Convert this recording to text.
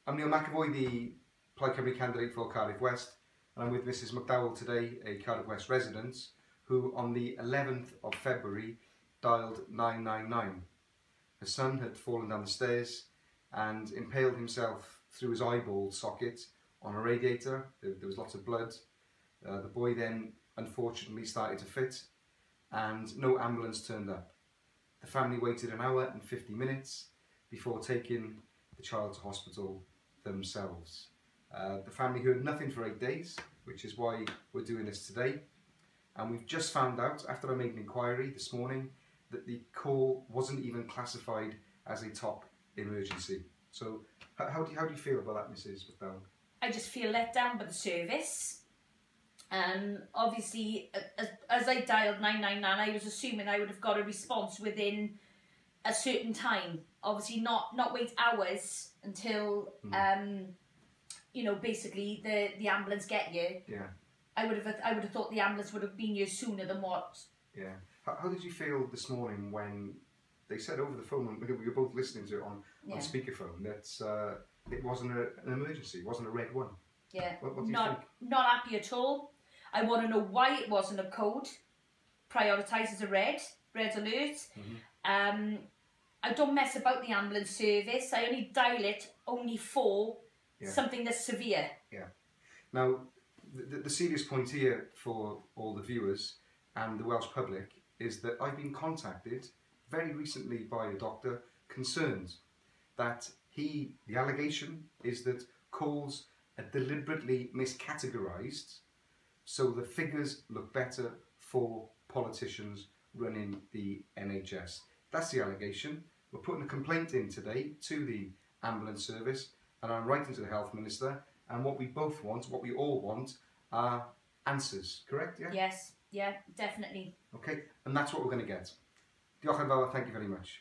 I'm Neil McAvoy, the Plaid Cymru candidate for Cardiff West, and I'm with Mrs McDowell today, a Cardiff West resident, who on the 11th of February dialed 999. Her son had fallen down the stairs and impaled himself through his eyeball socket on a radiator. There was lots of blood. The boy then unfortunately started to fit and no ambulance turned up. The family waited an hour and 50 minutes before taking the child to hospital themselves. The family heard nothing for 8 days, which is why we're doing this today. And we've just found out, after I made an inquiry this morning, that the call wasn't even classified as a top emergency. So how do you feel about that, Mrs McDowell? I just feel let down by the service. Obviously, as I dialed 999, I was assuming I would have got a response within a certain time. Obviously, not wait hours until you know, basically the ambulance get here. Yeah. I would have thought the ambulance would have been here sooner than what. Yeah. How did you feel this morning when they said over the phone, and we were both listening to it on speakerphone, that it wasn't an emergency, it wasn't a red one? Yeah. What do you think? Not happy at all. I want to know why it wasn't a code prioritised as a red alert. I don't mess about the ambulance service. I only dial it only for something that's severe. Yeah. Now, the serious point here for all the viewers and the Welsh public is that I've been contacted very recently by a doctor concerned that the allegation is that calls are deliberately miscategorised so the figures look better for politicians running the NHS. That's the allegation. We're putting a complaint in today to the ambulance service, and I'm writing to the Health Minister, and what we both want, what we all want, are answers, correct? Yeah? Yes, yeah, definitely. Okay, and that's what we're going to get. Diolch yn fawr, thank you very much.